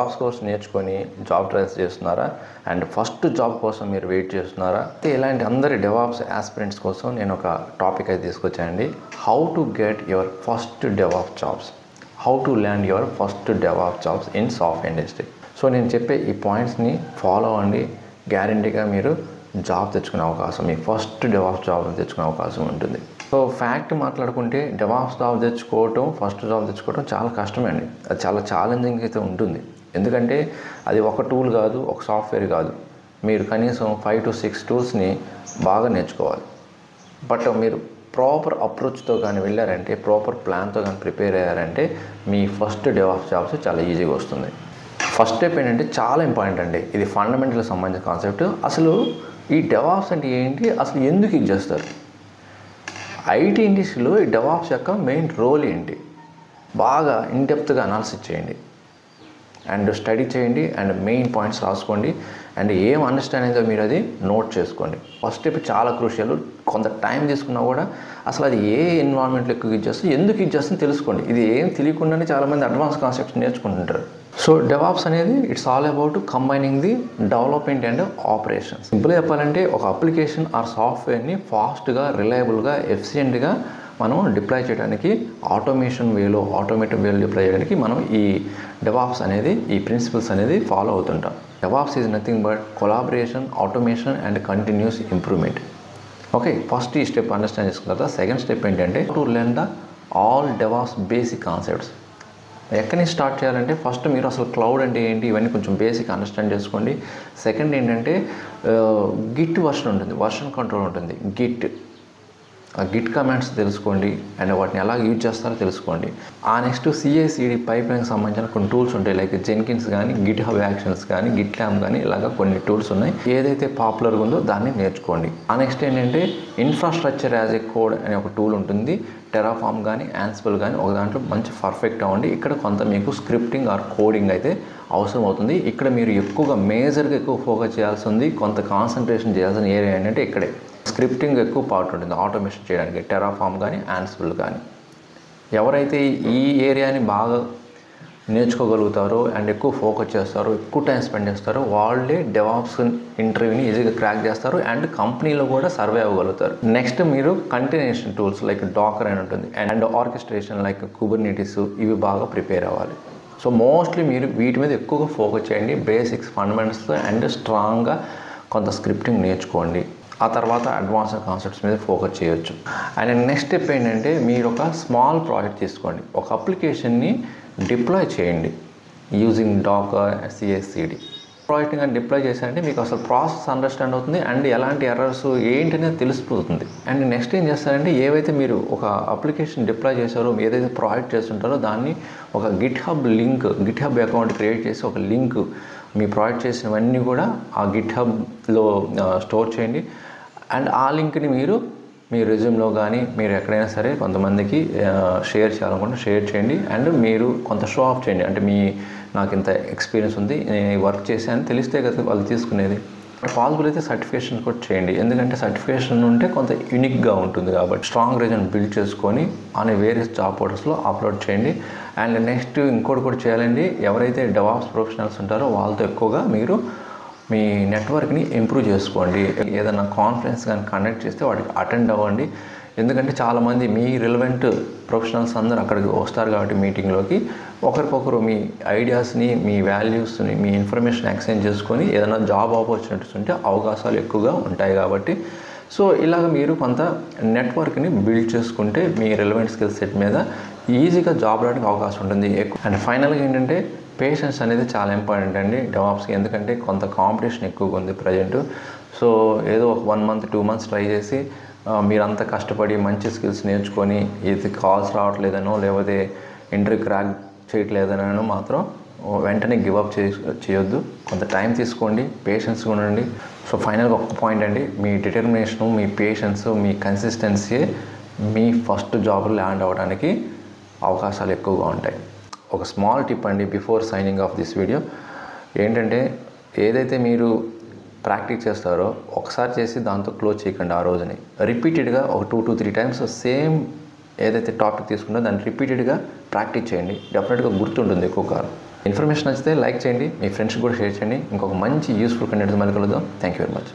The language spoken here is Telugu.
డెవాప్స్ కోర్స్ నేర్చుకొని జాబ్ ట్రయల్స్ చేస్తున్నారా అండ్ ఫస్ట్ జాబ్ కోసం మీరు వెయిట్ చేస్తున్నారా? ఇలాంటి అందరి డెవాప్స్ ఆస్పిరెంట్స్ కోసం నేను ఒక టాపిక్ అయితే తీసుకొచ్చానండి. How to get your first DevOps jobs, how to land your first DevOps jobs in software industry. So నేను చెప్పే ఈ పాయింట్స్ని ఫాలో అవ్వండి, గ్యారంటీగా మీరు జాబ్ తెచ్చుకునే అవకాశం, మీ ఫస్ట్ డెవాప్స్ జాబ్ తెచ్చుకునే అవకాశం ఉంటుంది. సో ఫ్యాక్ట్ మాట్లాడుకుంటే డెవాప్స్ జాబ్ తెచ్చుకోవటం, ఫస్ట్ జాబ్ తెచ్చుకోవటం చాలా కష్టమండి. అది చాలా ఛాలెంజింగ్ అయితే ఉంటుంది. ఎందుకంటే అది ఒక టూల్ కాదు, ఒక సాఫ్ట్వేర్ కాదు, మీరు కనీసం 5 to 6 టూల్స్ని బాగా నేర్చుకోవాలి. బట్ మీరు ప్రాపర్ అప్రోచ్తో కానీ వెళ్ళారంటే, ప్రాపర్ ప్లాన్తో కానీ ప్రిపేర్ అయ్యారంటే మీ ఫస్ట్ డెవాప్స్ జాబ్స్ చాలా ఈజీగా వస్తుంది. ఫస్ట్ స్టెప్ ఏంటంటే చాలా ఇంపార్టెంట్ అండి. ఇది ఫండమెంటల్కి సంబంధించిన కాన్సెప్ట్. అసలు ఈ డెవాప్స్ అంటే ఏంటి, అసలు ఎందుకు ఇది చేస్తారు, ఐటీ ఇండస్ట్రీలో ఈ డెవాప్స్ యొక్క మెయిన్ రోల్ ఏంటి, బాగా ఇన్డెప్త్గా అనాలిసిస్ చేయండి అండ్ స్టడీ చేయండి అండ్ మెయిన్ పాయింట్స్ రాసుకోండి అండ్ ఏం అండర్స్టాండ్ అయిందో మీరు అది నోట్ చేసుకోండి. ఫస్ట్ స్టెప్ చాలా క్రూషియల్. కొంత టైం తీసుకున్నా కూడా అసలు అది ఏ ఎన్విరాన్మెంట్లో ఎక్కువ యూజ్ చేస్తుంది, ఎందుకు యూజ్ చేస్తుందో తెలుసుకోండి. ఇది ఏం తెలియకుండానే చాలామంది అడ్వాన్స్ కాన్సెప్ట్స్ నేర్చుకుంటుంటారు. సో డెవాప్స్ అనేది it's all about combining the development and operations. సింపుల్గా చెప్పాలంటే ఒక అప్లికేషన్ ఆర్ సాఫ్ట్వేర్ని ఫాస్ట్గా, రిలయబుల్గా, ఎఫిషియెంట్గా మనం డిప్లాయ్ చేయడానికి, ఆటోమేటివ్ వేలో డిప్లాయ్ చేయడానికి మనం ఈ డెవాప్స్ అనేది, ఈ ప్రిన్సిపల్స్ అనేది ఫాలో అవుతుంటాం. DevOps is nothing but collaboration, automation and continuous improvement. Okay, first ఈ స్టెప్ అండర్స్టాండ్ చేసుకున్న తర్వాత సెకండ్ స్టెప్ ఏంటంటే to learn the all DevOps basic concepts. ఎక్కడి నుంచి స్టార్ట్ చేయాలంటే ఫస్ట్ మీరు అసలు క్లౌడ్ అంటే ఏంటి, ఇవన్నీ కొంచెం బేసిక్ అండర్స్టాండ్ చేసుకోండి. సెకండ్ ఏంటంటే గిట్ వర్షన్ ఉంటుంది, వర్షన్ కంట్రోల్ ఉంటుంది. ఆ గిట్ కమాండ్స్ తెలుసుకోండి అండ్ వాటిని ఎలా యూజ్ చేస్తారో తెలుసుకోండి. ఆ నెక్స్ట్ CI/CD పైప్లైన్కి సంబంధించిన కొన్ని టూల్స్ ఉంటాయి, లైక్ జెన్కిన్స్ కానీ, గిట్ హబ్ యాక్షన్స్ కానీ, గిట్ ల్యాబ్ కానీ, ఇలాగ కొన్ని టూల్స్ ఉన్నాయి. ఏదైతే పాపులర్గా ఉందో దాన్ని నేర్చుకోండి. ఆ నెక్స్ట్ ఏంటంటే ఇన్ఫ్రాస్ట్రక్చర్ యాజ్ ఏ కోడ్ అనే ఒక టూల్ ఉంటుంది. టెరాఫామ్ కానీ, యాన్సిబుల్ కానీ ఒక దాంట్లో మంచి పర్ఫెక్ట్ అవ్వండి. ఇక్కడ కొంత మీకు స్క్రిప్టింగ్ ఆర్ కోడింగ్ అయితే అవసరం అవుతుంది. ఇక్కడ మీరు ఎక్కువగా మేజర్గా ఎక్కువ ఫోకస్ చేయాల్సి ఉంది. కొంత కాన్సన్ట్రేషన్ చేయాల్సిన ఏరియా ఏంటంటే ఇక్కడే స్క్రిప్టింగ్ ఎక్కువ పార్ట్ ఉంటుంది ఆటోమేషన్ చేయడానికి, టెరాఫామ్ కానీ, యాన్సిబుల్ కానీ. ఎవరైతే ఈ ఏరియాని బాగా నేర్చుకోగలుగుతారో అండ్ ఎక్కువ ఫోకస్ చేస్తారో, ఎక్కువ టైం స్పెండ్ చేస్తారో, వాళ్ళే డెవాప్స్ ఇంటర్వ్యూని ఈజీగా క్రాక్ చేస్తారు అండ్ కంపెనీలో కూడా సర్వే అవ్వగలుగుతారు. నెక్స్ట్ మీరు కంటైనరేషన్ టూల్స్ లైక్ డాకర్ అని ఉంటుంది అండ్ ఆర్కెస్ట్రేషన్ లైక్ కుబర్నెటిస్, ఇవి బాగా ప్రిపేర్ అవ్వాలి. సో మోస్ట్లీ మీరు వీటి మీద ఎక్కువగా ఫోకస్ చేయండి. బేసిక్స్, ఫండమెంటల్స్ అండ్ స్ట్రాంగ్గా కొంత స్క్రిప్టింగ్ నేర్చుకోండి. ఆ తర్వాత అడ్వాన్స్డ్ కాన్సెప్ట్స్ మీద ఫోకస్ చేయొచ్చు. అండ్ నెక్స్ట్ స్టెప్ ఏంటంటే మీరు ఒక స్మాల్ ప్రాజెక్ట్ తీసుకోండి, ఒక అప్లికేషన్ని డిప్లాయ్ చేయండి యూజింగ్ డాకర్, CI/CD. ప్రాజెక్ట్ కానీ డిప్లాయ్ చేశారంటే మీకు అసలు ప్రాసెస్ అండర్స్టాండ్ అవుతుంది అండ్ ఎలాంటి ఎర్రర్స్ ఏంటనేది తెలిసిపోతుంది. అండ్ నెక్స్ట్ ఏం చేస్తారంటే ఏవైతే మీరు ఒక అప్లికేషన్ డిప్లాయ్ చేశారో, ఏదైతే ప్రాజెక్ట్ చేస్తుంటారో దాన్ని ఒక గిట్ హబ్ అకౌంట్ క్రియేట్ చేసి ఒక లింక్, మీ ప్రాజెక్ట్ చేసినవన్నీ కూడా ఆ గిట్ హబ్లో స్టోర్ చేయండి. అండ్ ఆ లింక్ని మీరు మీ రెజ్యూమ్లో కానీ, మీరు ఎక్కడైనా సరే కొంతమందికి షేర్ చేయాలనుకుంటే షేర్ చేయండి. అండ్ మీరు కొంత షో ఆఫ్ చేయండి, అంటే నాకు ఇంత ఎక్స్పీరియన్స్ ఉంది, నేను వర్క్ చేశాను తెలిస్తే కదా వాళ్ళు తీసుకునేది. పాసిబుల్ అయితే సర్టిఫికేషన్ కూడా చేయండి, ఎందుకంటే సర్టిఫికేషన్ ఉంటే కొంత యూనిక్గా ఉంటుంది కాబట్టి. స్ట్రాంగ్ రెజ్యూమ్ బిల్డ్ చేసుకొని వేరియస్ జాబ్ పోర్టల్స్లో అప్లోడ్ చేయండి. అండ్ నెక్స్ట్ ఇంకోటి కూడా చేయాలండి, ఎవరైతే డెవాప్స్ ప్రొఫెషనల్స్ ఉంటారో వాళ్ళతో ఎక్కువగా మీరు మీ నెట్వర్క్ని ఇంప్రూవ్ చేసుకోండి. ఏదైనా కాన్ఫరెన్స్ కానీ కండక్ట్ చేస్తే వాటికి అటెండ్ అవ్వండి. ఎందుకంటే చాలామంది మీ రిలవెంట్ ప్రొఫెషనల్స్ అందరూ అక్కడికి వస్తారు కాబట్టి మీటింగ్లోకి ఒకరికొకరు మీ ఐడియాస్ని, మీ వాల్యూస్ని, మీ ఇన్ఫర్మేషన్ ఎక్స్చేంజ్ చేసుకొని ఏదైనా జాబ్ ఆపర్చునిటీస్ ఉంటే అవకాశాలు ఎక్కువగా ఉంటాయి కాబట్టి. సో ఇలాగ మీరు కొంత నెట్వర్క్ని బిల్డ్ చేసుకుంటే మీ రిలవెంట్ స్కిల్ సెట్ మీద ఈజీగా జాబ్ రావడానికి అవకాశం ఉంటుంది. అండ్ ఫైనల్గా ఏంటంటే పేషెన్స్ అనేది చాలా ఇంపార్టెంట్ అండి డెవాప్స్కి, ఎందుకంటే కొంత కాంపిటీషన్ ఎక్కువగా ఉంది ప్రజెంట్. సో ఏదో ఒక 1 month 2 months ట్రై చేసి మీరంతా కష్టపడి మంచి స్కిల్స్ నేర్చుకొని ఇది కాల్స్ రావట్లేదనో లేకపోతే ఇంటర్వ్యూ క్రాక్ చేయట్లేదనో మాత్రం వెంటనే గివప్ చేయొద్దు. కొంత టైం తీసుకోండి, పేషెన్స్ ఉండండి. సో ఫైనల్గా ఒక పాయింట్ అండి, మీ డిటర్మినేషను, మీ పేషెన్స్, మీ కన్సిస్టెన్సీ మీ ఫస్ట్ జాబ్ ల్యాండ్ అవ్వడానికి అవకాశాలు ఎక్కువగా ఉంటాయి. ఒక స్మాల్ టిప్ అండి before signing off this video ఏంటంటే, ఏదైతే మీరు ప్రాక్టీస్ చేస్తారో ఒకసారి చేసి దాంతో క్లోజ్ చేయకండి. ఆ రోజుని రిపీటెడ్గా ఒక 2 to 3 times సేమ్ ఏదైతే టాపిక్ తీసుకుందో దాన్ని రిపీటెడ్గా ప్రాక్టీస్ చేయండి. డెఫినెట్గా గుర్తుంటుంది ఎక్కువ కాలం. ఇన్ఫర్మేషన్ నచ్చితే లైక్ చేయండి, మీ ఫ్రెండ్స్కి కూడా షేర్ చేయండి. ఇంకొక మంచి యూస్ఫుల్ కంటెంట్ మళ్ళీ కలుద్దాం. Thank you very much.